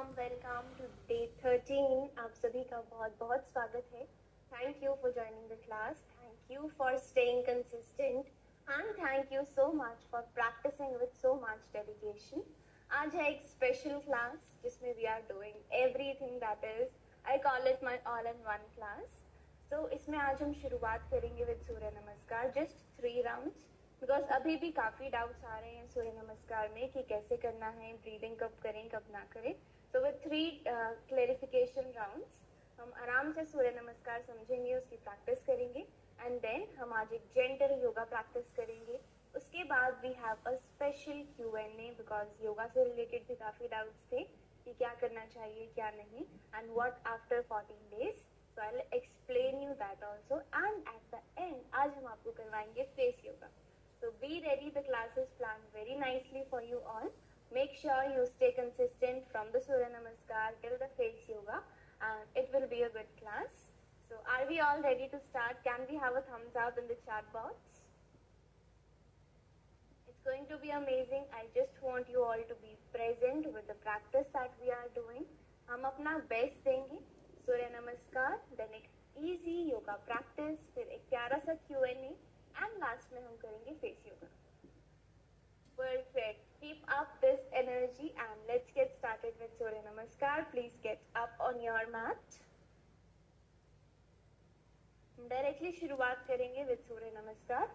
Warm welcome to day 13। आप सभी का बहुत बहुत स्वागत है। Thank you for joining the class, thank you for staying consistent and thank you so much for practising with so much dedication. आज है एक स्पेशल क्लास जिसमें we are doing everything, that is I call it my all in one class. तो इसमें आज हम शुरुआत करेंगे विद सूर्य नमस्कार, जस्ट 3 राउंड्स, बिकॉज अभी भी काफ़ी डाउट्स आ रहे हैं सूर्य नमस्कार में कि कैसे करना है, ब्रीदिंग कब करें कब ना करें। तो विद 3 क्लेरिफिकेशन राउंड्स हम आराम से सूर्य नमस्कार समझेंगे, उसकी प्रैक्टिस करेंगे एंड देन हम आज एक जेंटल योगा प्रैक्टिस करेंगे। उसके बाद we have a special Q&A, because yoga से रिलेटेड भी काफ़ी डाउट्स थे कि क्या करना चाहिए क्या नहीं, and what after 14 days. So I will explain you that also, and at the end आज हम आपको करवाएंगे face yoga. So be ready, the class is planned very nicely for you all. Make sure you stay consistent from the Surya Namaskar till the face yoga, and it will be a good class. So are we all ready to start? Can we have a thumbs up in the chat box? It's going to be amazing. I just want you all to be present with the practice that we are doing. हम अपना best देंगे, सूर्य नमस्कार, then एक easy yoga practice, फिर एक प्यारा सा Q&A, and last में हम करेंगे face yoga. Perfect. Keep up this energy and let's get started with Surya Namaskar. Please get up on your mat. हम डायरेक्टली शुरुआत करेंगे with Surya Namaskar,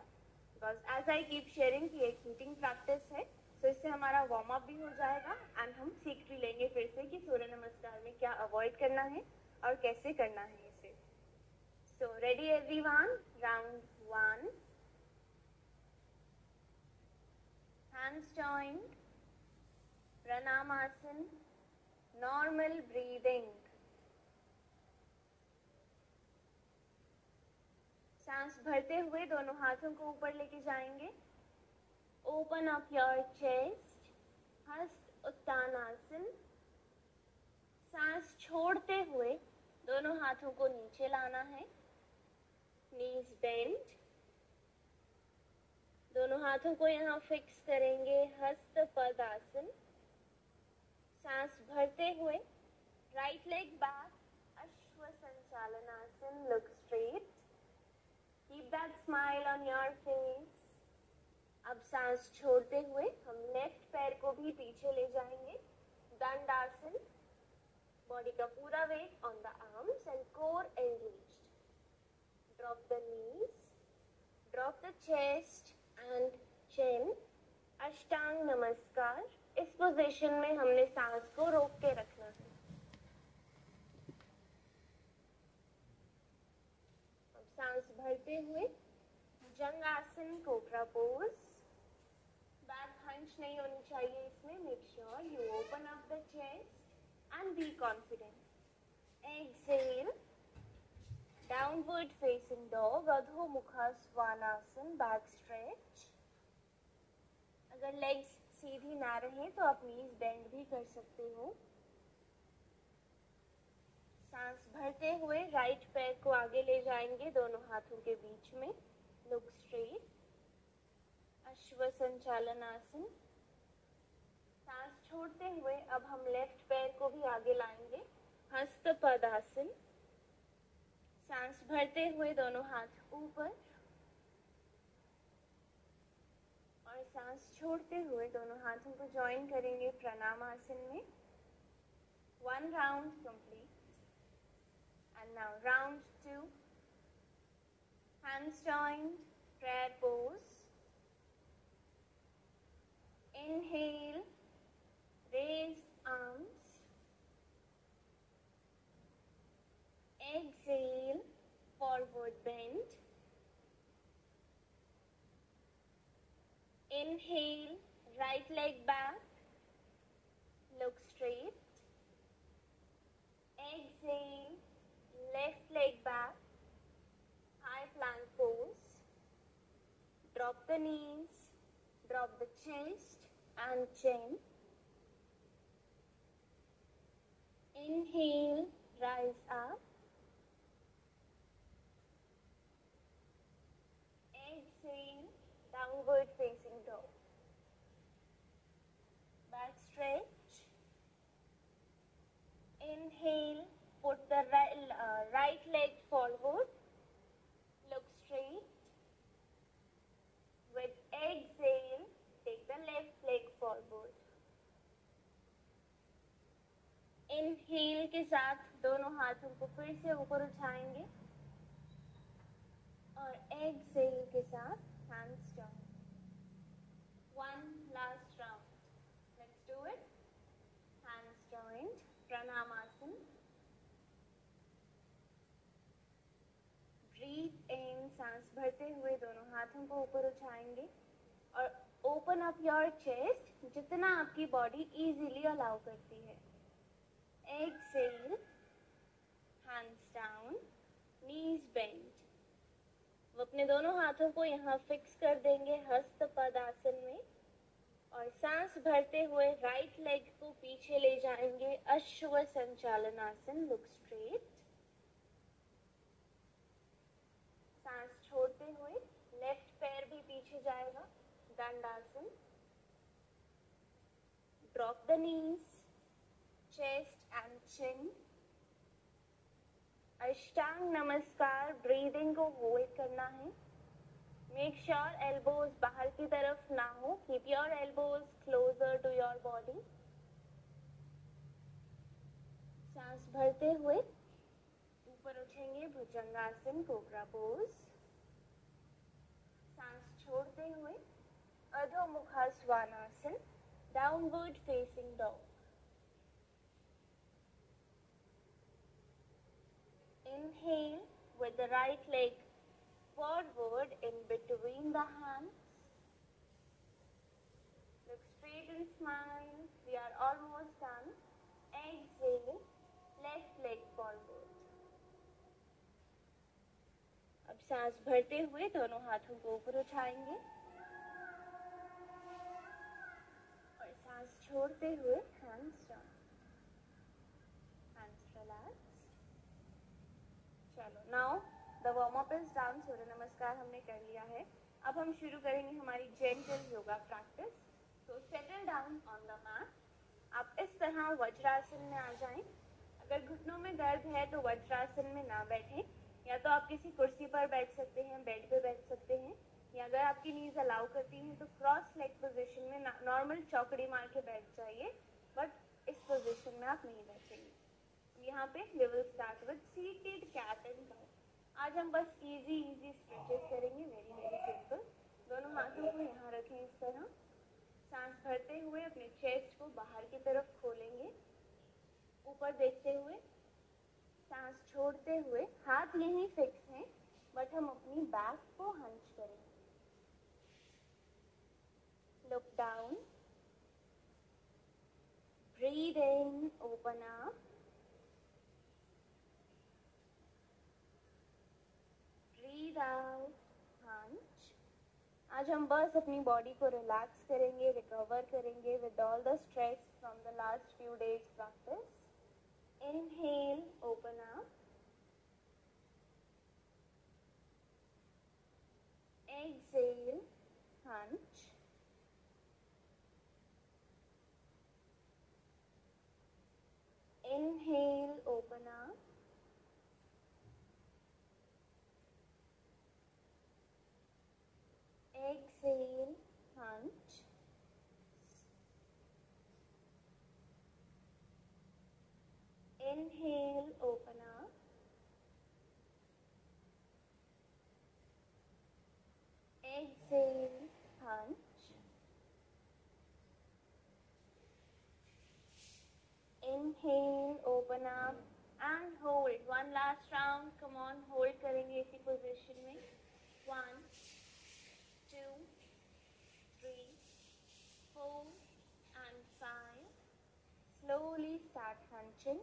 because as I keep sharing कि एक हीटिंग प्रैक्टिस है, तो इससे हमारा वार्म अप भी हो जाएगा एंड हम सीख भी लेंगे फिर से कि सूर्य नमस्कार में क्या अवॉइड करना है और कैसे करना है इसे। So ready everyone, round 1, hands joined, Pranamasana, normal breathing. सांस भरते हुए दोनों हाथों को ऊपर लेके जाएंगे। ओपन अप योर चेस्ट, हस्त उत्तानासन। सांस छोड़ते हुए दोनों हाथों को नीचे लाना है, नीज बेंड। दोनों हाथों को यहाँ फिक्स करेंगे, हस्त पदासन। सांस भरते हुए राइट लेग बैक, अश्व Sanchalanasana, look straight, keep that smile on your face. अब सांस छोड़ते हुए हम लेफ्ट पैर को भी पीछे ले जाएंगे, दंडासन। बॉडी का पूरा weight on the arms and core engaged. Drop the knees, drop the chest and chin. Ashtanga Namaskar. इस पोजीशन में हमने सांस को रोक के रखना है। अब सांस भरते हुए Bhujangasana, cobra pose. Back hunch नहीं होनी चाहिए इसमें। Make sure you open up the chest and be confident. Exhale, downward facing dog, Adho Mukha Svanasana, back stretch. अगर लेग्स सीधी ना रहे तो आप नीज बेंड भी कर सकते हो। सांस भरते हुए राइट पैर को आगे ले जाएंगे दोनों हाथों के बीच में, लुक स्ट्रेट। अश्व संचालन आसन। सांस छोड़ते हुए अब हम लेफ्ट पैर को भी आगे लाएंगे, हस्त पदासन। सांस भरते हुए दोनों हाथ ऊपर और सांस छोड़ते हुए दोनों हाथों को ज्वाइन करेंगे प्रणामासन में। 1 round complete and now round 2, hands joined, prayer pose. Inhale, raise arms. Exhale, forward bend. Inhale, right leg back, look straight. Exhale, left leg back, high plank pose. Drop the knees, drop the chest and chin. Inhale, rise up. Exhale, downward facing dog. Back stretch. Inhale, put the right leg forward, look straight. With exhale, take the left leg forward. Inhale के साथ दोनों हाथों को फिर से ऊपर उठाएंगे और exhale के साथ hands down. One last round. Let's do it. Hands joined, Pranamasana. Breathe in, सांस भरते हुए दोनों हाथों को ऊपर उठाएंगे और open up your chest जितना आपकी बॉडी easily allow करती है. Exhale, hands down, knees bent. वो अपने दोनों हाथों को यहाँ फिक्स कर देंगे हस्त पदासन में और सांस भरते हुए राइट लेग को पीछे ले जाएंगे अश्व संचालनासन. Look straight. सांस छोड़ते हुए लेफ्ट पैर भी पीछे जाएगा Dandasana. Drop the knees, chest and chin. Ashtanga Namaskar. Breathing को होल्ड करना है. मेक श्योर एल्बोज बाहर की तरफ ना हो. Keep your elbows closer to your body. सांस भरते हुए ऊपर उठेंगे भुजंगासन, कोबरा पोज. सांस छोड़ते हुए Adhomukha Svanasana, downward facing dog. Inhale with the right leg forward in between the hands. Look straight and smile. We are almost done. Exhale, left leg forward. अब सांस भरते हुए दोनों हाथों को ऊपर उठाएंगे और सांस छोड़ते हुए hands down. Hands relax. चलो, now the warm up is done. Surya Namaskar हमने कर लिया है. अब हम शुरू करेंगे हमारी gentle yoga practice. So settle down on the mat. आप इस तरह वज्रासन में आ जाएं. अगर घुटनों में दर्द है तो वज्रासन में ना बैठें. या तो आप किसी कुर्सी पर बैठ सकते हैं, बेड पे बैठ सकते हैं, या अगर आपकी नीज अलाउ करती हैं तो क्रॉस लेग पोजीशन में नॉर्मल चौकड़ी मार के बैठ जाइए. बट इस पोजीशन में आप नहीं बैठेंगे. यहाँ पे we will start with seated cat and cow. आज हम बस easy स्ट्रेचेस करेंगे. Very simple. दोनों हाथों को यहाँ रखें इस तरह. सांस भरते हुए अपने चेस्ट को बाहर की तरफ खोलेंगे ऊपर देखते हुए. सांस छोड़ते हुए हाथ यहीं फिक्स हैं बट हम अपनी बैक को हंच करेंगे. Look down. Breathe in, open up. Breathe out, hunch. आज हम बस अपनी बॉडी को रिलैक्स करेंगे, रिकवर करेंगे with all the stress from the last few days practice. Inhale, open up. Exhale, hunch. Inhale, open up. Exhale, hunch. Inhale, open up. Exhale, hunch. Inhale, open up and hold. One last round. Come on, hold करेंगे इसी position में. 1, 2, 3, 4 and 5. Slowly start hunching.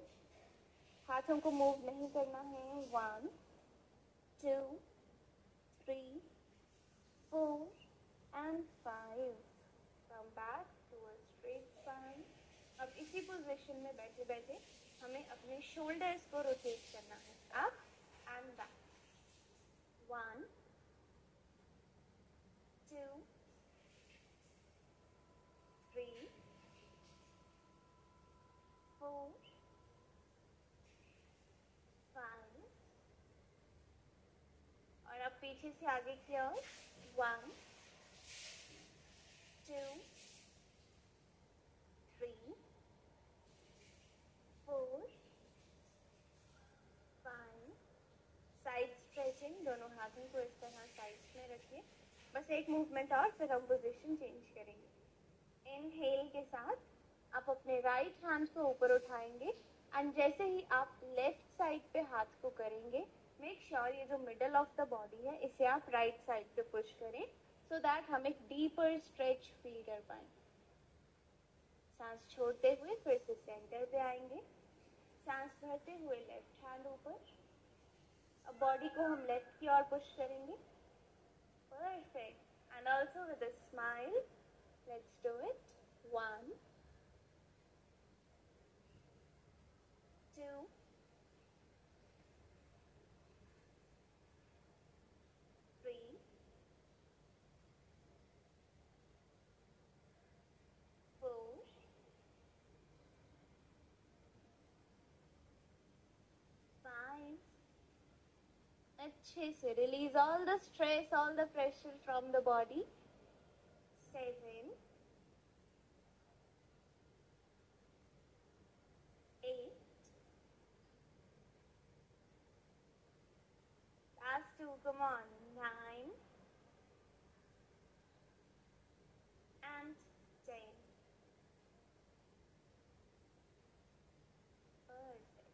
हाथों को move नहीं करना है. 1, 2, 3, 4 and 5. Come back to a straight spine. अब इसी पोजीशन में बैठे बैठे हमें अपने शोल्डर्स को रोटेट करना है. Up and back. 1, 2, 3, 4 अब पीछे से आगे की ओर 1 2 3 4 5। साइड स्ट्रेचिंग, दोनों हाथों को इस तरह साइड्स में रखिए। बस एक मूवमेंट और, फिर हम पोजीशन चेंज करेंगे। इनहेल के साथ आप अपने राइट हैंड को ऊपर उठाएंगे एंड जैसे ही आप लेफ्ट साइड पे हाथ को करेंगे, मेक श्योर ये जो मिडल ऑफ द बॉडी है इसे आप राइट साइड पे पुश करें सो दैट हम एक डीपर स्ट्रेच फील कर पाए। सांस छोड़ते हुए फिर से सेंटर पे आएंगे, सांस भरते हुए लेफ्ट हैंड ऊपर। अब बॉडी को हम लेफ्ट की ओर पुश करेंगे। Perfect. And also with a smile, let's do it. 1 2 3 4 5। अच्छे से release all the stress, all the pressure from the body. 7 8। Last 2, come on. 9 and 10. Perfect.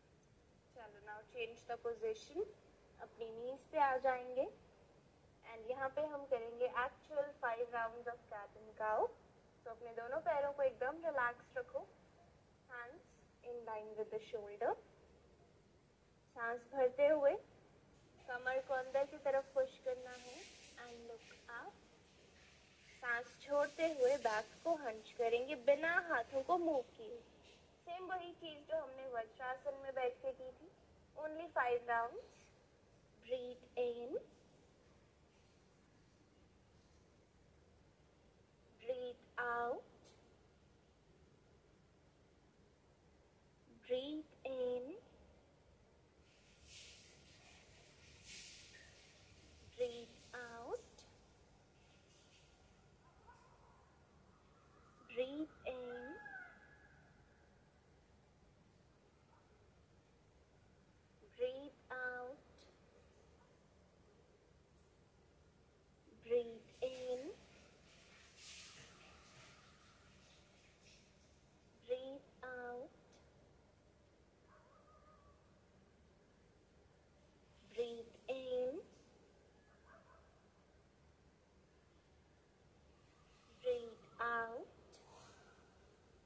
चलो now change the position. अपनी knees पे आ जाएंगे and यहाँ पे हम करेंगे actual 5 rounds of cat and cow. तो अपने दोनों पैरों को एकदम relaxed रखो. Hands in line with the shoulder. सांस भरते हुए कमर को अंदर की तरफ पुश करना है and look up. सांस छोड़ते हुए बैक को हंच करेंगे बिना हाथों को मूव किए। सेम वही चीज जो हमने वज्रासन में बैठ के की थी। Only 5 rounds. Breathe in, breathe out, breathe in, breathe out, breathe in, breathe out, breathe in, breathe out, breathe in, breathe out.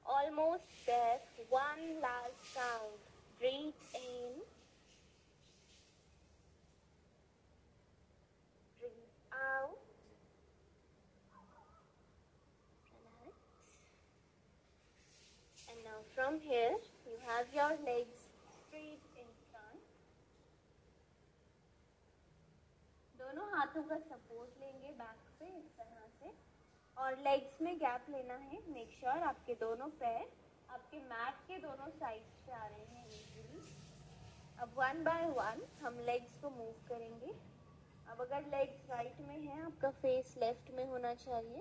Almost there. One last count. Breathe in, breathe out. Relax. And now from here, you have your legs straight in front. दोनों हाथों का support लेंगे back पे इस तरह से और legs में गैप लेना है। मेक श्योर आपके दोनों पैर आपके मैट के दोनों साइड्स पे आ रहे हैं इजीली। अब 1 बाय 1 हम लेग्स को मूव करेंगे। अब अगर लेग्स राइट में है, आपका फेस लेफ्ट में होना चाहिए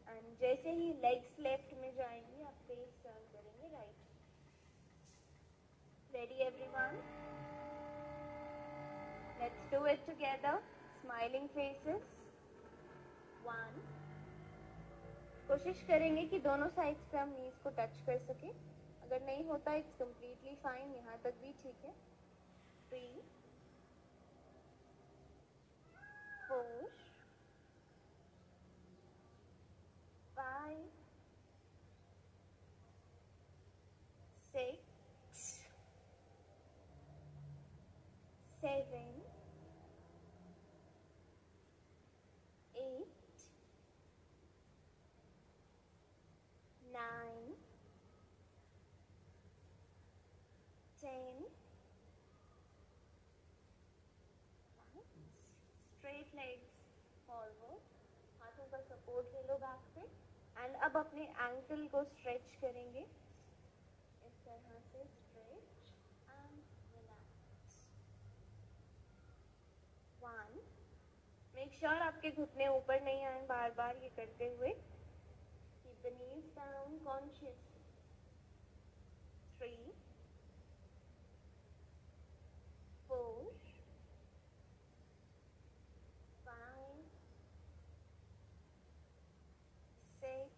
एंड जैसे ही लेग्स लेफ्ट में जाएंगी आप फेस टर्न करेंगे right. Ready everyone? Let's do it together. Smiling faces. 1। कोशिश करेंगे कि दोनों साइड्स पे हम नीज को टच कर सके। अगर नहीं होता इट्स कम्प्लीटली फाइन, यहाँ तक भी ठीक है। 3 4 5 6 7 8 9 10। स्ट्रेट लेग्स फॉरवर्ड, हाथों का सपोर्ट ले लो बैक पे एंड अब अपने एंकल को स्ट्रेच करेंगे इस तरह से। Stretch and relax. 1 make sure आपके घुटने ऊपर नहीं आए बार बार ये करते हुए. Keep the knees down consciously. 3, 4, 5, 6,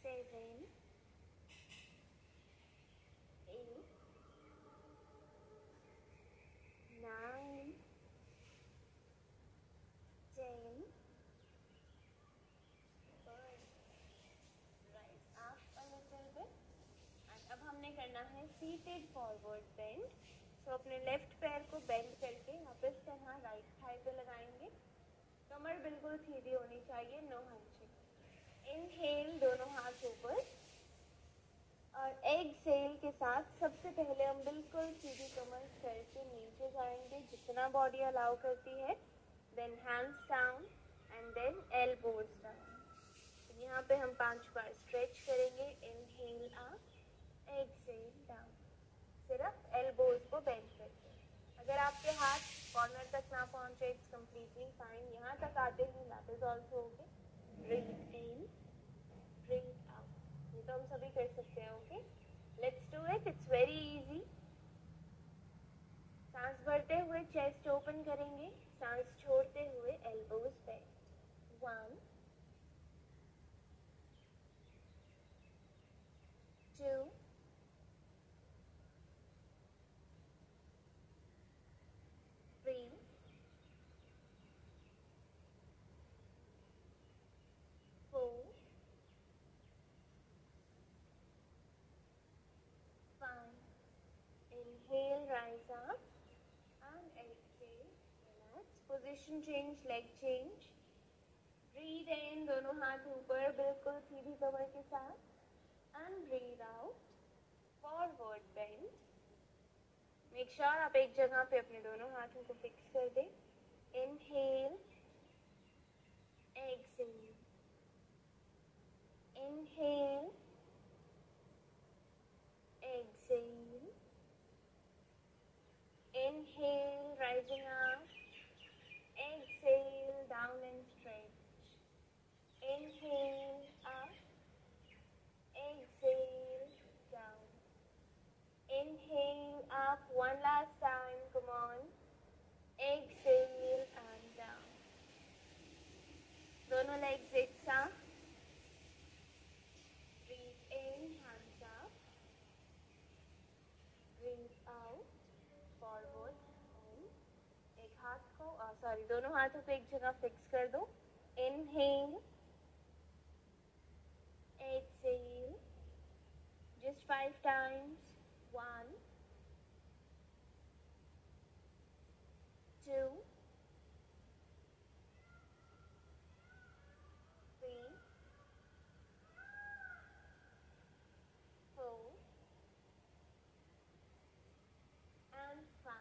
7, 8, 9, 10. Good. Right up a little bit. And अब हमने करना है seated forward bend. So अपने लेफ्ट पैर को बेंड करके आप इस तरह राइट थाई पे लगाएंगे. कमर बिल्कुल सीधी होनी चाहिए, नो हंचिंग. इनहेल, दोनों हाथ ऊपर, और एक्सहेल के साथ सबसे पहले हम बिल्कुल सीधी कमर करके नीचे जाएंगे जितना बॉडी अलाउ करती है. Then hands down and then elbows down. यहाँ पे हम 5 बार स्ट्रेच करेंगे. Inhale up, exhale down. सिर्फ एल्बोज को बेंड करके. अगर आपके हाथ कॉर्नर तक ना पहुंचे, इट्स कंप्लीटली फाइन. यहाँ तक आते हैं, that is also okay. Breathe in, breathe out. ये तो हम सभी कर सकते हैं. Okay, let's do it. It's very easy. सांस भरते हुए चेस्ट ओपन करेंगे, सांस छोड़ते हुए elbows bend. 1, 2, 3, 4, 5. Inhale, rise up, and exhale, relax. Position change, leg change. Breathe in, दोनों हाथ ऊपर बिल्कुल सीधी कमर के साथ. And breathe out, forward bend. Make sure आप एक जगह पे अपने दोनों हाथों को फिक्स कर दें. Inhale, exhale. Inhale, exhale. Inhale, rising up. Exhale, down and stretch. Inhale, up. Exhale, down. Inhale, up. One last time, come on. Exhale and down. दोनों legs एक साथ. Breathe in, hands up. Breathe out, forward and एक हाथ को दोनों हाथों को एक जगह फिक्स कर दो. Inhale, exhale. Just 5 times. 1, 2, 3, 4, and 5.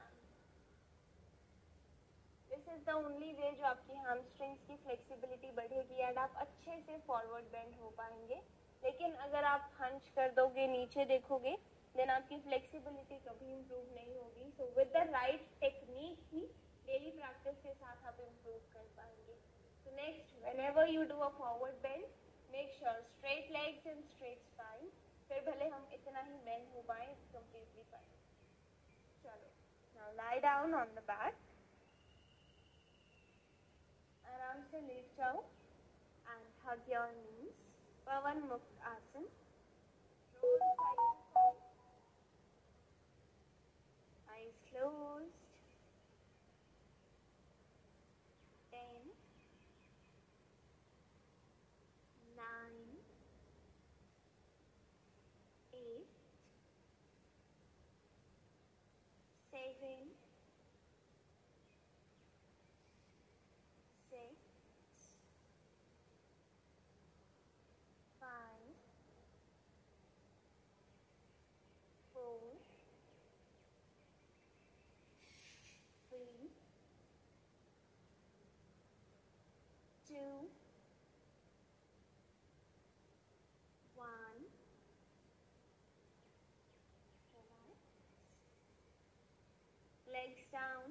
This is the only way जो आपकी hamstrings की flexibility बढ़ेगी and आप अच्छे से forward bend हो पाएंगे. लेकिन अगर आप hunch कर दोगे, नीचे देखोगे, then आपकी flexibility कभी improve नहीं होगी. So with the right technique he daily practice के साथ आप improve कर पाएंगे. So next, whenever you do a forward bend, make sure straight legs and straight spine. फिर भले हम इतना ही bend हो पाए, it's completely fine. चलो, now lie down on the back. आराम से लेट जाओ and hug your knees. Pavan Mukta Asan. Roll side to side. Eyes closed. 10, 9, 8, 7, 6, 5, 4, 3, 2, 1. Relax. Legs down.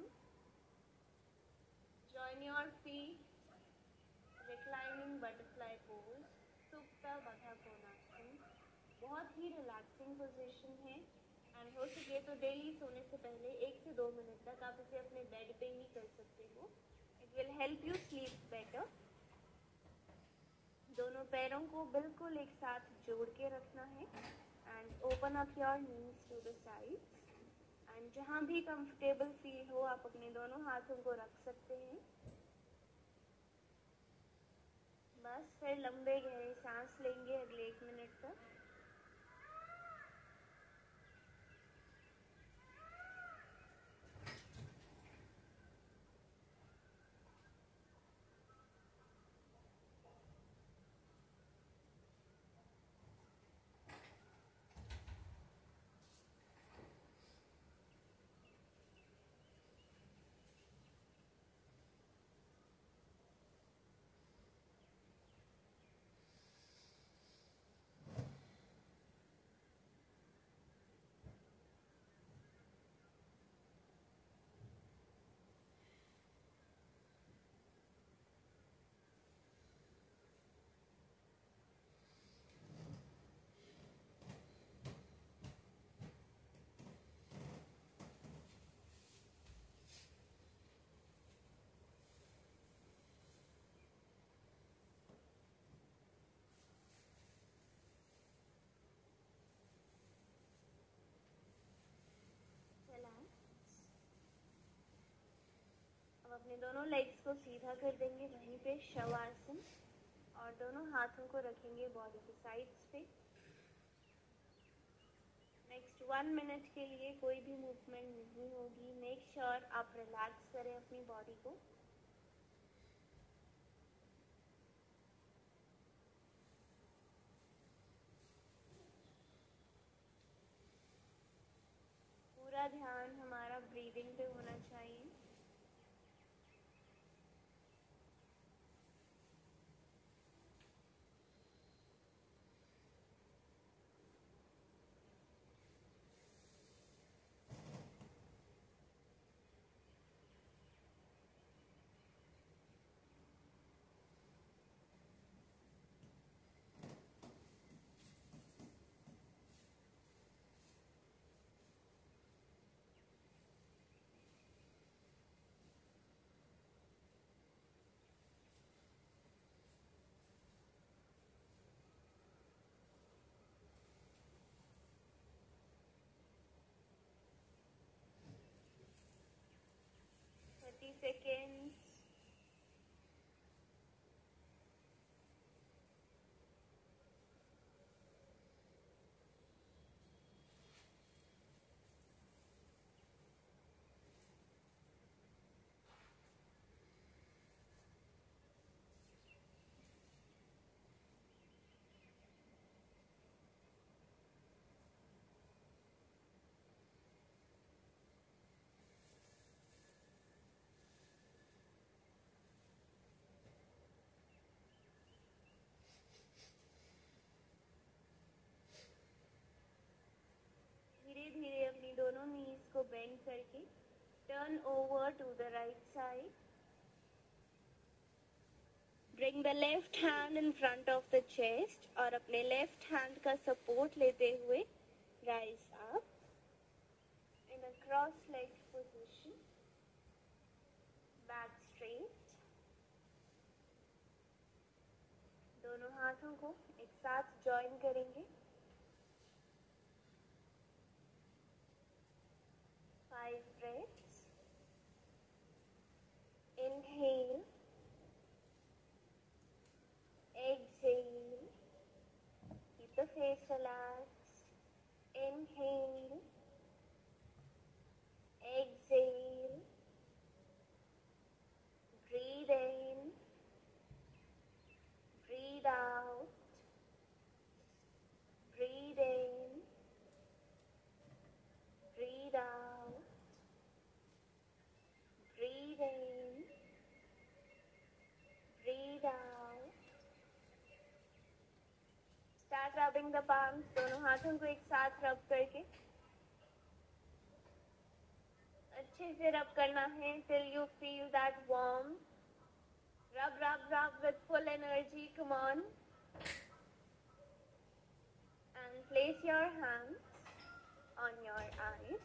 feet, reclining butterfly pose, सुप्ता बाधा कोणासन। बहुत ही relaxing position है and हो सके तो डेली सोने से पहले 1 से 2 मिनट तक आप इसे अपने बेड पे ही कर सकते हो। It will help you sleep better. दोनों पैरों को बिल्कुल एक साथ जोड़ के रखना है and open up your knees to the sides and जहाँ भी कंफर्टेबल फील हो आप अपने दोनों हाथों को रख सकते हैं। बस फिर लंबे गहरे सांस लेंगे अगले 1 मिनट तक। अब अपने दोनों लेग्स को सीधा कर देंगे वहीं पे शवासन और दोनों हाथों को रखेंगे बॉडी के साइड्स पे। नेक्स्ट 1 मिनट के लिए कोई भी मूवमेंट नहीं होगी। मेक श्योर आप रिलैक्स करें अपनी बॉडी को। पूरा ध्यान हमारा ब्रीदिंग पे होना चाहिए। सेकेंड्स। धीरे धीरे अपनी दोनों नीज को बेंड करके turn over to the right side. Bring the left hand in front of the chest और अपने left hand का support लेते हुए rise up in a cross-legged position, back straight। दोनों हाथों को एक साथ join करेंगे। 5 breaths। Inhale, exhale, keep the face relaxed। Inhale, exhale, breathe in, breathe out, breathe in, breathe out, breathe in, breathe out। Start rubbing the palms, दोनों हाथों को एक साथ रब करके अच्छे से रब करना है till you feel that warm Rub with full energy. Come on. And place your hands on your eyes.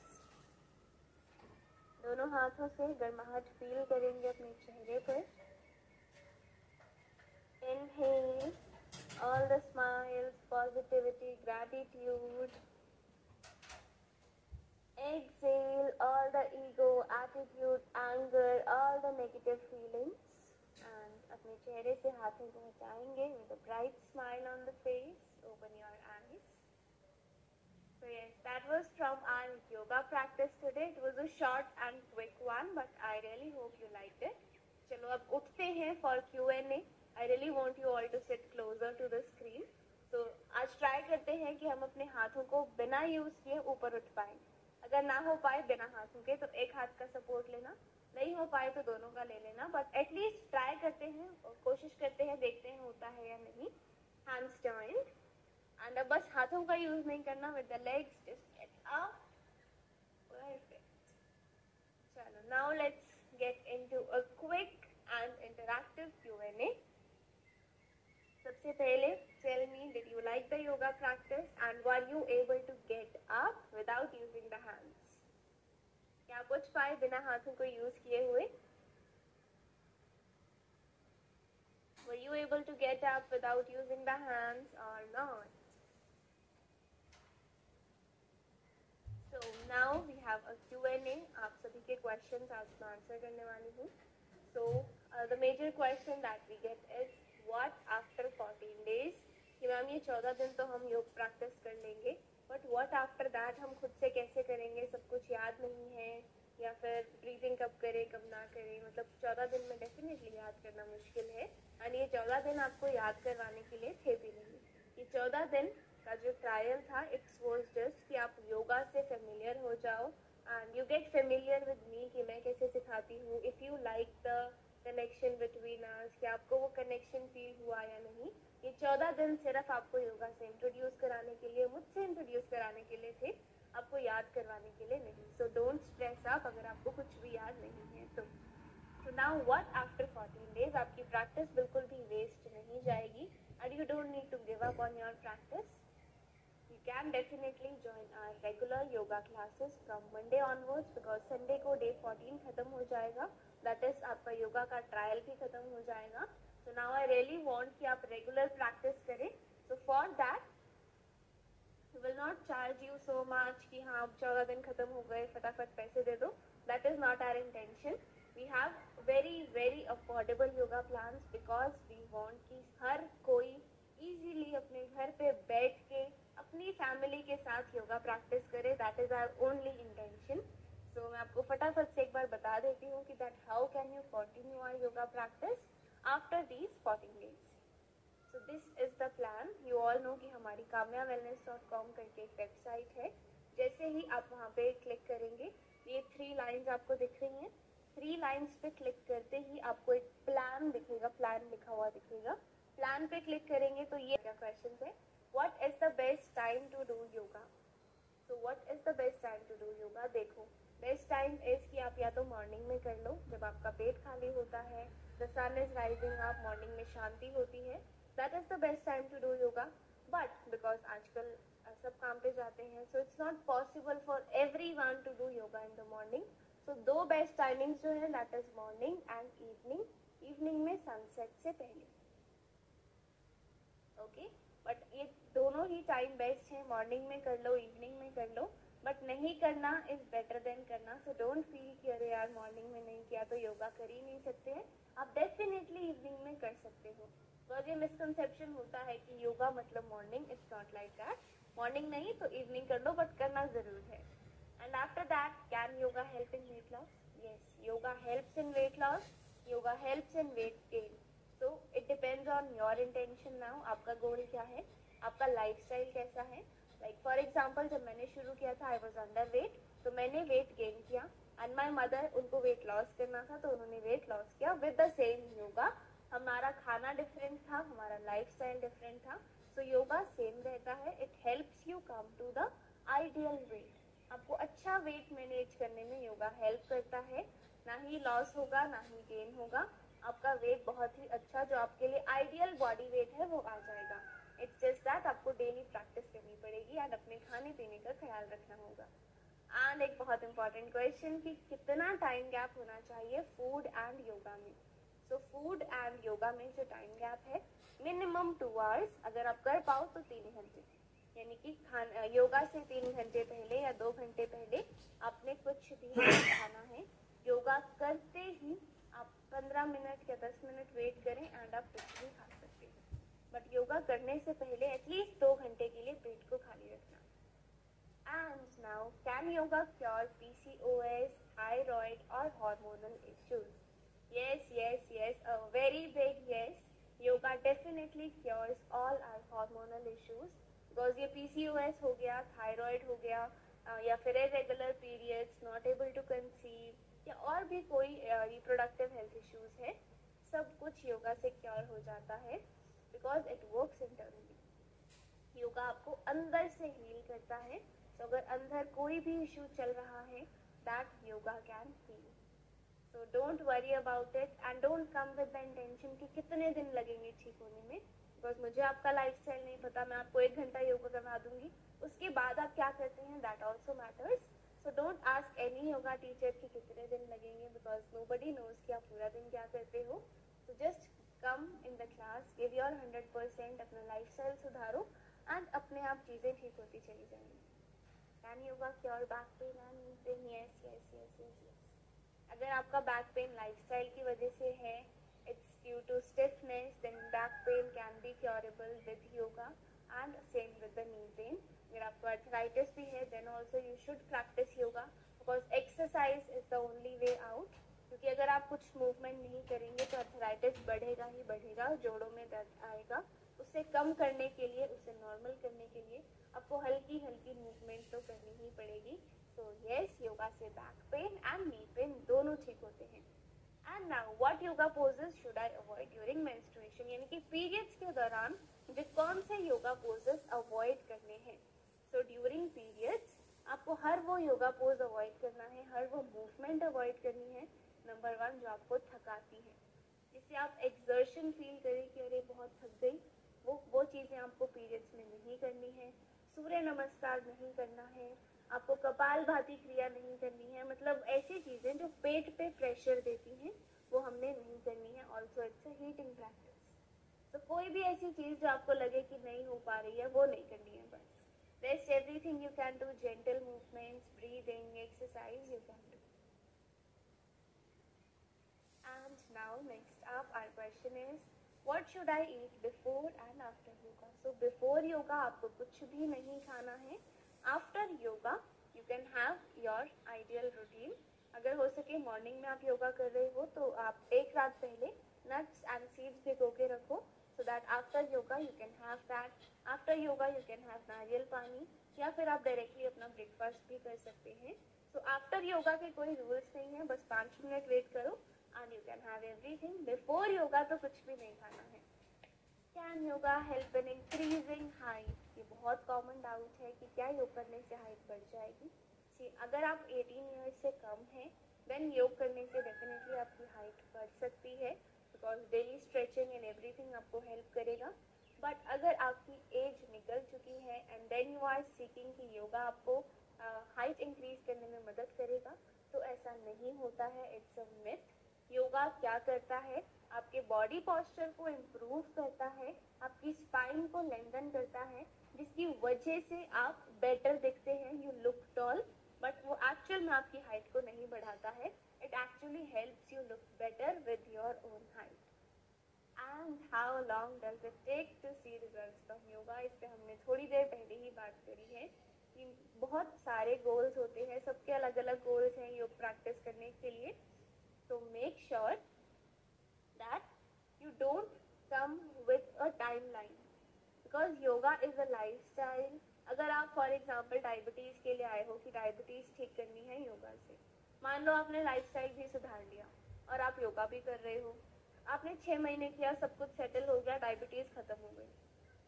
दोनों हाथों से गर्माहट फील करेंगे अपने चेहरे पर. Inhale all the smiles, positivity, gratitude. Exhale all the ego, attitude, anger, all the negative feelings. And अपने चेहरे से हाथों को हटाएंगे with a bright smile on the face. Open your eyes. So yes, that was from our yoga practice today. It was a short and quick one, but I really hope you liked it. चलो अब उठते हैं for Q&A. I really want you all to sit closer to the screen. So आज try करते हैं कि हम अपने हाथों को बिना यूज किए ऊपर उठ पाएं. अगर ना हो पाए बिना हाथों के तो एक हाथ का सपोर्ट लेना, नहीं हो पाए तो दोनों का ले लेना, बट एटलीस्ट ट्राई करते हैं और कोशिश करते हैं, देखते हैं होता है या नहीं. Hands joined. And अब बस हाथों का यूज नहीं करना. with the legs just get up. Perfect. चलो now let's get into a quick and interactive Q&A. सबसे पहले tell me, did you like the yoga practice and were you able to get up without using the hands? क्या आप उठ पाए बिना हाथों को यूज किए हुए? Were you able to get up without using the hands or not? So now we have a Q&A. आप सभी के questions आपको answer करने वाली हूँ. So the major question that we get is what after 14 days? कि ma'am ये 14 दिन तो हम योग practice कर लेंगे, but what after that हम खुद से कैसे करेंगे? सब कुछ याद नहीं है या फिर breathing कब करें कब ना करें? मतलब 14 दिन में definitely याद करना मुश्किल है. और ये 14 दिन आपको याद करवाने के लिए थे भी नहीं. ये 14 दिन का जो ट्रायल था, इट्स वाज जस्ट कि आप योगा से फेमिलियर हो जाओ and you get familiar with me कि मैं कैसे सिखाती हूँ. If you like the connection between us, कि आपको वो कनेक्शन फील हुआ या नहीं. ये 14 दिन सिर्फ आपको योगा से इंट्रोड्यूस कराने के लिए, मुझसे इंट्रोड्यूस कराने के लिए थे, आपको याद करवाने के लिए नहीं. सो डोंट स्ट्रेस अप अगर आपको कुछ भी याद नहीं है तो. So now what after 14 days? आपकी प्रैक्टिस बिल्कुल भी वेस्ट नहीं जाएगी and you don't need to give up on your practice. You can definitely join our regular yoga classes from Monday onwards because Sunday को day 14 खत्म हो जाएगा. That is आपका योगा का ट्रायल भी खत्म हो जाएगा. So now I really want कि आप regular practice करें. So for that we will not charge you so much कि हाँ अब 14 दिन खत्म हो गए फटाफट पैसे दे दो. That is not our intention. We have very affordable yoga plans because we want कि हर कोई easily अपने घर पे बैठ के अपनी फैमिली के साथ योगा प्रैक्टिस करे. That is our only intention. So मैं आपको फटाफट से एक बार बता देती हूँ कि that how can you continue our yoga practice after these 14 days. So this is the plan. You all know कि हमारी kamyawellness.com करके एक वेबसाइट है. जैसे ही आप वहाँ पे क्लिक करेंगे, ये 3 लाइन्स आपको दिख रही हैं. 3 लाइन्स पे क्लिक करते ही आपको एक प्लान दिखेगा, प्लान लिखा हुआ दिखेगा. प्लान पे क्लिक करेंगे तो ये क्या क्वेश्चन है, what is the best time to do yoga. So what is the best time to do yoga? देखो, बेस्ट टाइम इज कि आप या तो मॉर्निंग में कर लो जब आपका पेट खाली होता है, the sun is rising up, morning में शांति होती है. That is the best time to do yoga. But because आजकल सब काम पे जाते हैं, so it's not possible for everyone to do yoga in the morning. So 2 best timings जो है that is morning and evening. Evening में sunset से पहले. ओके, बट ये दोनों ही टाइम बेस्ट है. मॉर्निंग में कर लो, इवनिंग में कर लो, बट नहीं करना इज बेटर देन करना. सो डोंट फील कि अरे यार मॉर्निंग में नहीं किया तो योगा कर ही नहीं सकते हैं. आप डेफिनेटली इवनिंग में कर सकते हो. तो ये मिसकंसेप्शन होता है कि योगा मतलब morning. It's not like that. Morning नहीं तो इवनिंग कर लो, बट करना जरूर है. And after that, can yoga help in weight loss? Yes, yoga helps in weight loss. Yoga helps in weight gain. So it depends on your intention now. आपका गोल क्या है, आपका लाइफस्टाइल कैसा है. Like for example, जब मैंने शुरू किया था I was underweight, तो मैंने वेट गेन किया. And my mother, उनको वेट लॉस करना था तो उन्होंने वेट लॉस किया with the same yoga. हमारा खाना डिफरेंट था, हमारा लाइफस्टाइल डिफरेंट था. So योगा सेम रहता है. It helps you come to the ideal weight. आपको अच्छा वेट मैनेज करने में योगा हेल्प करता है. ना ही लॉस होगा ना ही गेन होगा. आपका वेट बहुत ही अच्छा, जो आपके लिए आइडियल बॉडी वेट है, वो आ जाएगा। इट्स जस्ट दैट आपको डेली प्रैक्टिस करनी पड़ेगी एंड अपने खाने पीने का ख्याल रखना होगा। एंड एक बहुत इंपॉर्टेंट क्वेश्चन कि कितना टाइम गैप होना चाहिए फूड एंड योगा में। सो फूड एंड योगा में जो टाइम गैप है मिनिमम 2 आवर्स, अगर आप कर पाओ तो 3 घंटे, यानी कि योगा से 3 घंटे पहले या 2 घंटे पहले आपने कुछ भी नहीं खाना है। योगा करते ही आप 15 मिनट या 10 मिनट वेट करें एंड आप कुछ भी खा सकते हैं, बट योगा करने से पहले एटलीस्ट 2 घंटे के लिए पेट को खाली रखना। And now, can yoga cure PCOS, thyroid or hormonal issues? Yes, yes, yes, a very big yes. Yoga definitely cures all our hormonal issues because ये PCOS हो गया, thyroid हो गया, या फिर irregular periods, not able to conceive, या और भी कोई reproductive health issues है, सब कुछ योगा से क्योर हो जाता है because it works internally. Yoga आपको अंदर से हील करता है। तो अगर अंदर कोई भी इश्यू चल रहा है, that yoga can heal. So don't worry about it and don't come with the intention कि कितने दिन लगेंगे ठीक होने में, बिकॉज मुझे आपका लाइफस्टाइल नहीं पता। मैं आपको 1 घंटा योगा करवा दूंगी, उसके बाद आप क्या करते हैं that also matters. So don't ask any yoga teacher कि कितने दिन लगेंगे, बिकॉज नोबडी नोज कि आप पूरा दिन क्या करते हो। So just come in the class, give your 100%, अपना लाइफस्टाइल सुधारो एंड अपने आप चीजें ठीक होती चली जाएंगी। Can yoga cure back pain and knee pain? Yes yes yes yes yes. अगर आपका बैक पेन लाइफस्टाइल की वजह से है, it's due to stiffness, then back pain can be curable with yoga and same with the knee pain. अगर आपको arthritis भी है, then also you should practise yoga because exercise is the only way out. क्योंकि अगर आप कुछ movement नहीं करेंगे तो आर्थराइटिस बढ़ेगा ही बढ़ेगा, जोड़ों में दर्द आएगा। उसे कम करने के लिए, उसे नॉर्मल करने के लिए आपको हल्की हल्की मूवमेंट तो करनी ही पड़ेगी। सो यस, योगा से back pain and knee pain दोनों ठीक होते हैं। And now what yoga poses should I avoid during menstruation, यानी कि पीरियड्स के दौरान मुझे कौन से योगा पोजेस अवॉइड करने हैं। सो ड्यूरिंग पीरियड्स आपको हर वो योगा पोज अवॉइड करना है, हर वो मूवमेंट अवॉइड करनी है, नंबर 1 जो आपको थकाती है, जिससे आप एक्सर्शन फील करें कि अरे बहुत थक गई, वो चीजें आपको पीरियड्स में नहीं करनी है। सूर्य नमस्कार नहीं करना है, आपको कपालभाति क्रिया नहीं करनी है, मतलब ऐसी चीजें जो पेट पे प्रेशर देती हैं वो हमने नहीं करनी है। Also it's a heating practice. तो कोई भी ऐसी चीज जो आपको लगे कि नहीं हो पा रही है वो नहीं करनी है। बस rest everything you can do, gentle movements, breathing exercise you can do. And now next up our question is what should I eat before and after yoga? So before yoga आपको कुछ भी नहीं खाना है। After yoga you can have your ideal routine. अगर हो सके morning में आप योगा कर रहे हो तो आप एक रात पहले nuts and seeds भिगो के रखो, so that after yoga you can have that. After yoga you can have नारियल पानी, या फिर आप डायरेक्टली अपना ब्रेकफास्ट भी कर सकते हैं। तो आफ्टर योगा के कोई रूल्स नहीं है, बस 5 मिनट वेट करो and you can have everything. Before yoga तो कुछ भी नहीं खाना है। Can yoga help in increasing height? ये बहुत कॉमन डाउट है कि क्या योग करने से हाइट बढ़ जाएगी। अगर आप 18 ईयर्स से कम हैं, देन योग करने से डेफिनेटली आपकी हाइट बढ़ सकती है, because daily stretching and everything आपको हेल्प करेगा। बट अगर आपकी एज निकल चुकी है and then you are seeking कि योगा आपको हाइट इंक्रीज करने में मदद करेगा, तो ऐसा नहीं होता है। It's a myth. योगा क्या करता है, आपके बॉडी पोस्चर को इम्प्रूव करता है, आपकी स्पाइन को लेंथन करता है, जिसकी वजह से आप बेटर दिखते हैं, यू लुक टॉल। बट वो एक्चुअल में आपकी हाइट को नहीं बढ़ाता है। It actually helps you look better with your own height. And how long does it take to see results from yoga? इस पे हमने थोड़ी देर पहले ही बात करी है कि बहुत सारे गोल्स होते हैं, सबके अलग अलग गोल्स हैं योग प्रैक्टिस करने के लिए। So make sure that you don't come with a timeline because yoga is a lifestyle. अगर आप फॉर एग्जाम्पल डायबिटीज के लिए आए हो कि डायबिटीज ठीक करनी है योगा से, मान लो आपने लाइफस्टाइल भी सुधार लिया और आप योगा भी कर रहे हो, आपने 6 महीने किया, सब कुछ सेटल हो गया, डायबिटीज खत्म हो गई।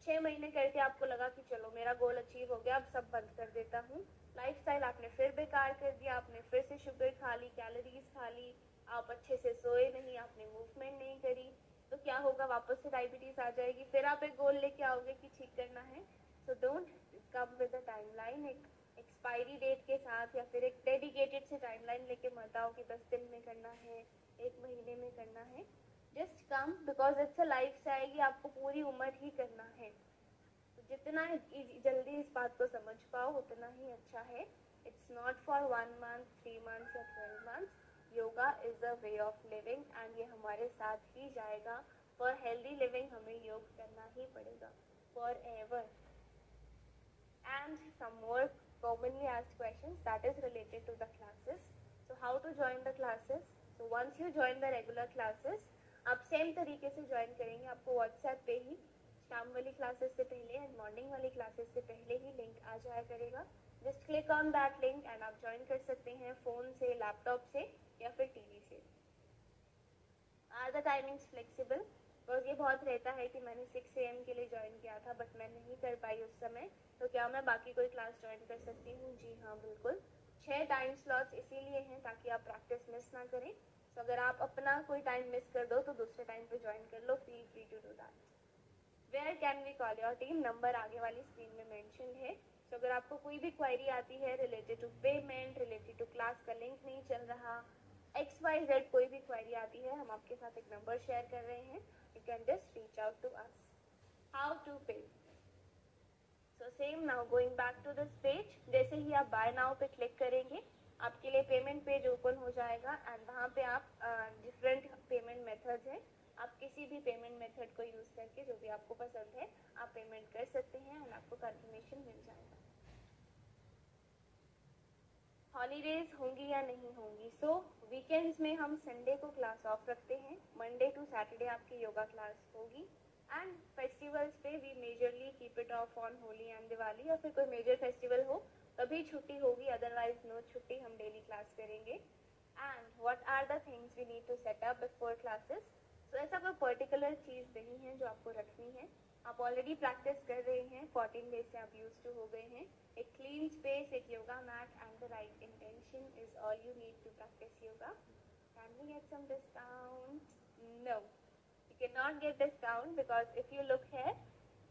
6 महीने करके आपको लगा कि चलो मेरा गोल अचीव हो गया, अब सब बंद कर देता हूँ। लाइफस्टाइल आपने फिर बेकार कर दिया, आपने फिर से शुगर खा ली, कैलोरीज खा ली, आप अच्छे से सोए नहीं, आपने मूवमेंट नहीं करी, तो क्या होगा, वापस से डायबिटीज आ जाएगी। फिर आप एक गोल लेके आओगे कि ठीक करना है। So don't come with a timeline, एक एक्सपायरी डेट के साथ या फिर एक डेडिकेटेड से टाइमलाइन लेके मत आओ कि 10 दिन में करना है, 1 महीने में करना है। Just come, because it's a life से आएगी, आपको पूरी उम्र ही करना है। तो जितना जल्दी इस बात को समझ पाओ उतना ही अच्छा है। It's not for 1 month, 3 months या 12 months. Yoga is a way of living and ये हमारे साथ ही जाएगा। फॉर हेल्दी लिविंग हमें योग करना ही पड़ेगा for ever. And some more commonly asked questions that is related to the classes. So how to join the classes? So once you join the regular classes, आप same तरीके से join करेंगे। आपको WhatsApp पे ही शाम वाली क्लासेस से पहले एंड मॉर्निंग वाली क्लासेस से पहले ही लिंक आ जाया करेगा। Just click on that link and आप ज्वाइन कर सकते हैं फ़ोन से, लैपटॉप से या फिर टीवी से। Are the timings flexible? Because ये बहुत रहता है कि मैंने 6 AM के लिए ज्वाइन किया था बट मैं नहीं कर पाई उस समय, तो क्या मैं बाकी कोई क्लास ज्वाइन कर सकती हूँ? जी हाँ, बिल्कुल। 6 टाइम स्लॉट्स इसीलिए हैं ताकि आप प्रैक्टिस मिस ना करें। तो अगर आप अपना कोई टाइम मिस कर दो तो दूसरे टाइम पे ज्वाइन कर लो। Feel free to do that. Where can we call your team? Number आगे वाली स्क्रीन में मेंशन है। तो अगर आपको कोई भी क्वेरी आती है related to payment, related to class का लिंक नहीं चल रहा, XYZ कोई भी क्वेरी आती है, हम आपके साथ एक नंबर शेयर कर रहे हैं। You can just reach out to us. How to pay? So same, now going back to this page, जैसे ही आप buy now पे क्लिक करेंगे आपके लिए पेमेंट पेज ओपन हो जाएगा एंड वहाँ पे आप डिफरेंट पेमेंट मेथड्स हैं। आप किसी भी पेमेंट मेथड को यूज़ करके जो भी आपको पसंद है आप पेमेंट कर सकते हैं एंड आपको कंफर्मेशन मिल जाएगा। हॉलीडेज होंगी या नहीं होंगी? सो वीकेंड्स में हम संडे को क्लास ऑफ रखते हैं। मंडे टू सैटरडे आपकी योगा क्लास होगी एंड फेस्टिवल्स पे we majorly keep it off on Holi and Diwali, या फिर कोई मेजर फेस्टिवल हो तभी छुट्टी होगी, अदरवाइज नो छुट्टी, हम डेली क्लास करेंगे। And what are the things we need to set up before classes? So ऐसा कोई पर्टिकुलर चीज़ नहीं है जो आपको रखनी है। आप ऑलरेडी प्रैक्टिस कर रहे हैं, 14 डेज से आप यूज टू हो गए हैं। एक क्लीन स्पेस, एक yoga mat and the right intention is all you need to practise yoga. Can we get some discount? No, you cannot get discount because if you look here,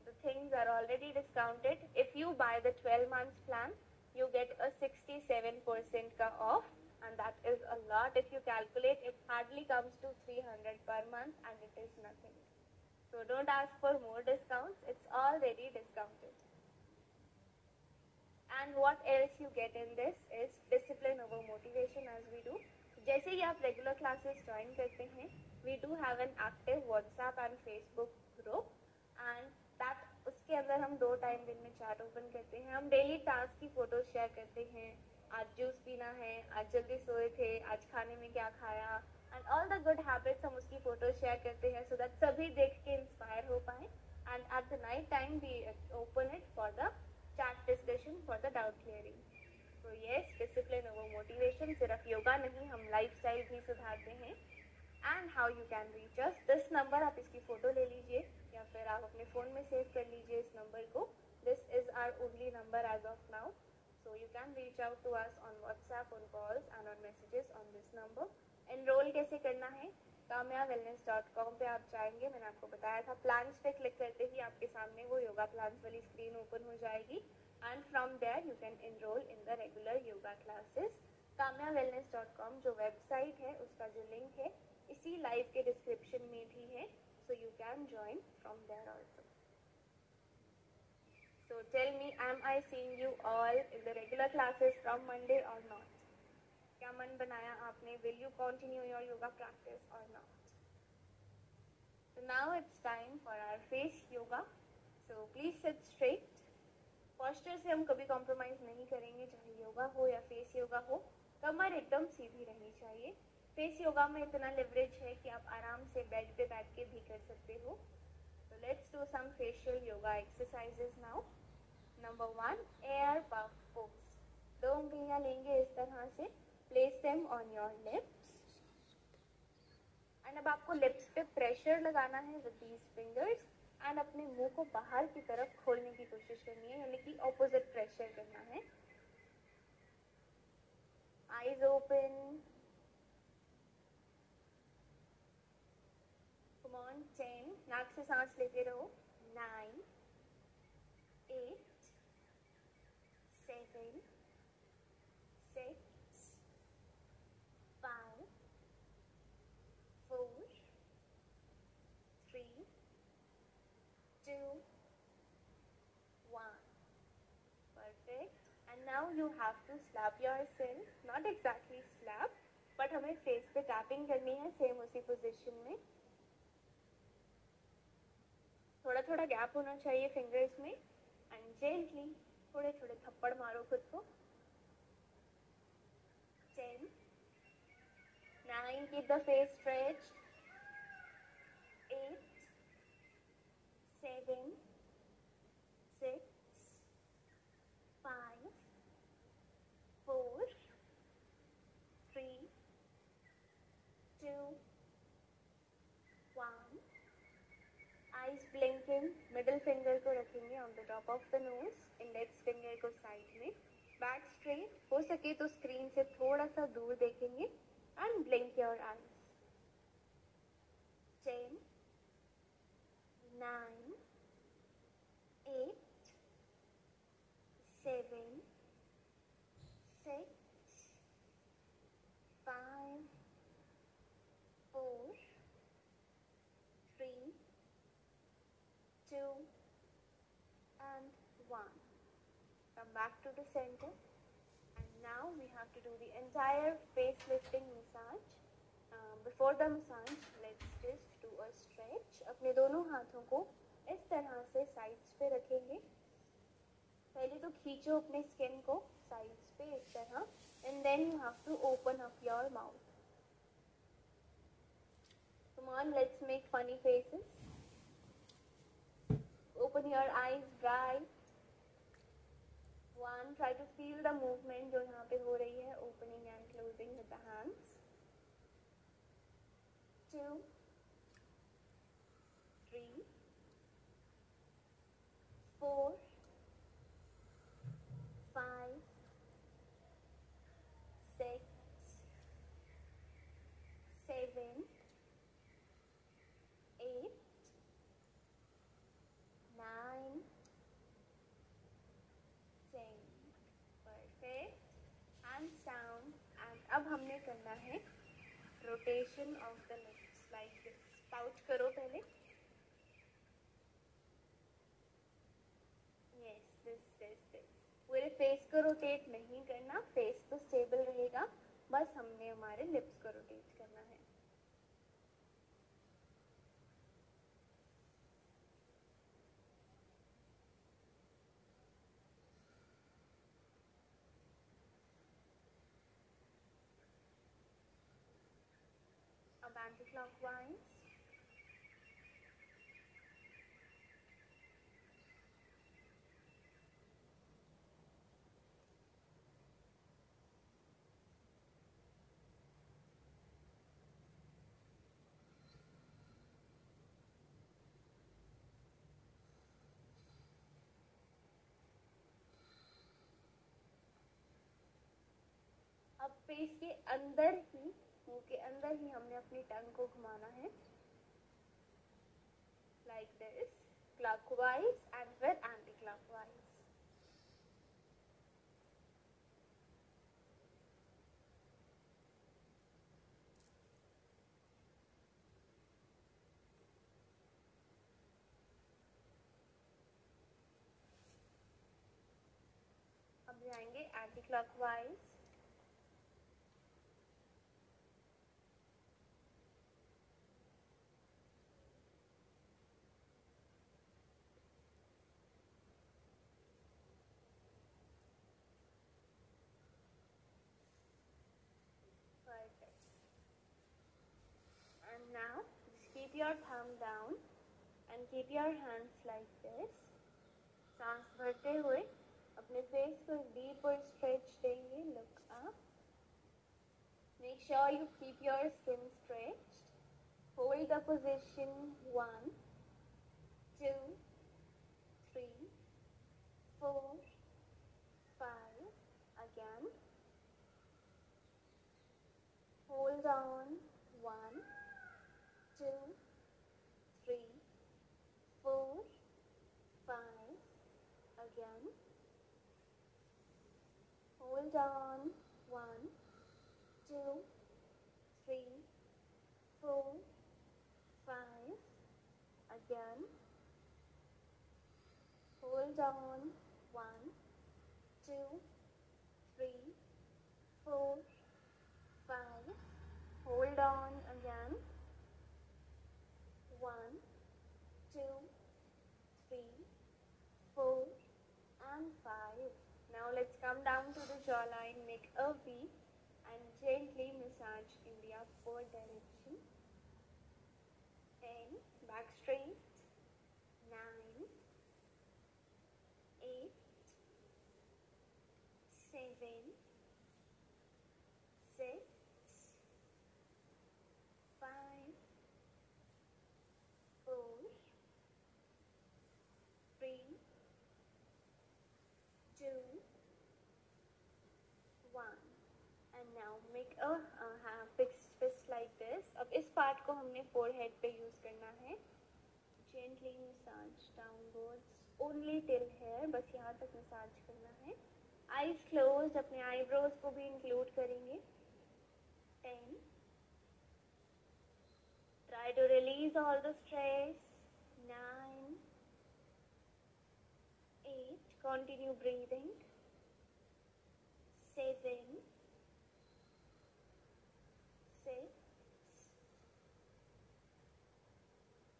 the things are already discounted. If you buy the 12 months plan, you get a 67% ka off, and that is a lot. If you calculate, it hardly comes to 300 per month and it is nothing. So don't ask for more discounts, it's already discounted. And what else you get in this is discipline over motivation as we do. जैसे ही आप regular classes join करते हैं, we do have an active WhatsApp and Facebook group and that उसके अंदर हम 2 time दिन में chat open करते हैं। हम डेली टास्क की फोटोज शेयर करते हैं। आज जूस पीना है, आज जल्दी सोए थे, आज खाने में क्या खाया, and all the good habits हम उसकी फोटोज शेयर करते हैं सो दैट सभी देख के इंस्पायर हो पाए। And at the night time we open it for the chat discussion for the doubt clearing. So yes, discipline over motivation, सिर्फ योगा नहीं, हम लाइफस्टाइल भी सुधारते हैं। And how you can reach us? this number, आप इसकी फोटो ले लीजिए या फिर आप अपने फ़ोन में सेव कर लीजिए इस नंबर को। This is our only number as of now. So you can reach out to us on WhatsApp, on calls and on messages on this number. Enroll कैसे करना है? kamyawellness.com पे आप जाएंगे, मैंने आपको बताया था। प्लान्स पे क्लिक करते ही आपके सामने वो योगा प्लान्स वाली स्क्रीन ओपन हो जाएगी and from there you can enrol in the regular yoga classes. kamyawellness.com जो वेबसाइट है उसका जो लिंक है इसी लाइव के डिस्क्रिप्शन में भी है, so you can join from there also. So tell me, am I seeing you all in the regular classes from Monday or not? क्या मन बनाया आपने? Will you continue your yoga practice or not? So now it's time for our face yoga. So please sit straight. Posture से हम कभी compromise नहीं करेंगे, चाहे योगा हो या फेस योगा हो। कमर एकदम सीधी रहनी चाहिए। फेस योगा में इतना लिवरेज है कि आप आराम से बेड पे बैठ के भी कर सकते हो। So let's do some facial yoga exercises now. Number 1, air puff pose. 2 उंगलियां लेंगे इस तरह से, place them on your lips. And अब आपको लिप्स पे प्रेशर लगाना है with these fingers and अपने मुंह को बाहर की तरफ खोलने की कोशिश करनी है, यानी कि ऑपोजिट प्रेशर करना है। Eyes open. नाक से सांस लेते रहो. 9, 8, 7, 6, 5, 4, 3, 2, 1. Perfect. And now you have to slap yourself. Not exactly slap, but हमें face पे tapping करनी है same उसी position में. थोड़ा थोड़ा गैप होना चाहिए फिंगर्स में. एंड जेंटली थोड़े थोड़े थप्पड़ मारो खुद को. 10, 9, keep the face stretched. 8, 7, 6, 5, 4, 3, 2, 1. Eyes blinking. Middle finger को रखेंगे on the top of the nose. Index finger को side में. Back straight. हो सके तो screen से थोड़ा सा दूर देखेंगे. And blink your eyes. 10, 9, 8, 7, 6, 5, 4, 3, 2, and 1. Come back to the center. And now we have to do the entire face lifting massage. Before the massage, let's just do a stretch. अपने दोनों हाथों को इस तरह से sides पे रखेंगे. पहले तो खींचो अपने skin को sides पे इस तरह. And then you have to open up your mouth. Come on, let's make funny faces. Open your eyes bright. 1, try to feel the movement जो यहाँ पे हो रही है, opening and closing with the hands. 2, 3, 4, 5, 6, 7, 8, 9, 10. Perfect. Hands down. And अब हमने करना है rotation of the lips like this. Pout करो पहले. Yes, this. पूरे face को rotate नहीं करना. Face तो stable रहेगा. बस हमने हमारे lips को rotate करना है. Up anti-clockwise. अब फेस के अंदर ही, मुंह के अंदर ही हमने अपनी टंग को घुमाना है. Like this, clockwise and then anti-clockwise. अब जाएंगे anti-clockwise. Perfect. And now just keep your thumb down and keep your hands like this. सांस भरते हुए अपने फेस को deep और stretch देंगे. Look up. Make sure you keep your skin stretched. Hold the position. 1, 2, 3, 4, 5. Again. Hold on. 1, 2, 3, Hold on. 1, 2, 3, 4, 5. Again. Hold on. 1, 2, 3, 4, 5. Hold on again. 1, 2, 3, 4, and 5. Now let's come down to the jawline, make a V, and gently massage in the upward direction. 10, back straight. 9, 8, 7, 6, 5, 4, 3, 2, 1. And now make a fixed fist like this. अब इस part को हमने forehead पे use करना है. Gently massage downwards only till here. बस यहाँ तक मसाज करना है. Eyes closed. अपने eyebrows को भी include करेंगे. 10. Try to release all the stress. 9, 8. Continue breathing. 7, 6,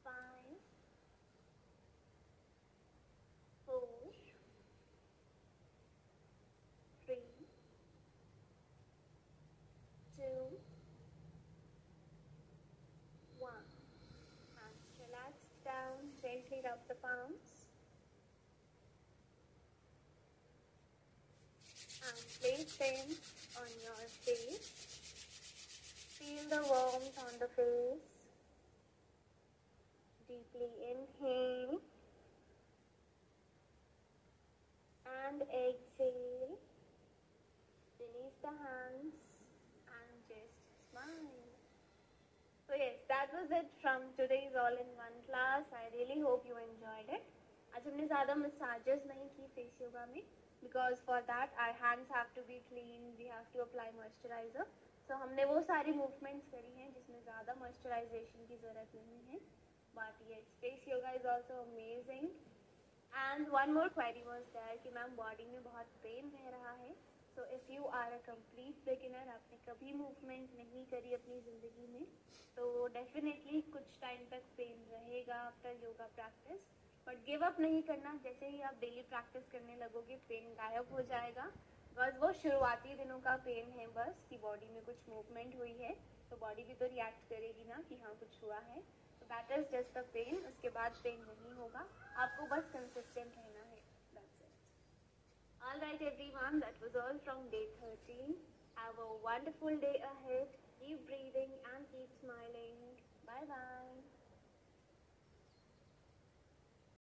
5, 4, 3, 2, 1. Hands relaxed down. Gently rub the palms. And place them on your face. Feel the warmth on the face. Deeply inhale and exhale. Release the hands and just smile. So yes, that was it from today's all-in-one class. I really hope you enjoyed it. आज हमने ज़्यादा massages नहीं की face yoga में, because for that our hands have to be clean. We have to apply moisturizer. So हमने वो सारी movements करी हैं जिसमें ज़्यादा moisturization की ज़रूरत नहीं है. But yes, face yoga is also amazing. And one more query was there कि मैम body में बहुत pain रह रहा है. So if you are a complete beginner, आपने कभी movement नहीं करी अपनी ज़िंदगी में, तो definitely कुछ time तक pain रहेगा after yoga practice. But give up नहीं करना. जैसे ही आप daily practice करने लगोगे, pain गायब हो जाएगा. बस वो शुरुआती दिनों का पेन है बस कि बॉडी में कुछ मूवमेंट हुई है, तो बॉडी भी तो रिएक्ट करेगी ना कि हाँ कुछ हुआ है. तो that is just the pain. उसके बाद पेन नहीं होगा. आपको बस कंसिस्टेंट रहना है. That's it. All right everyone, that was all from day 13. Have a wonderful day ahead. Keep breathing and keep smiling. Bye bye.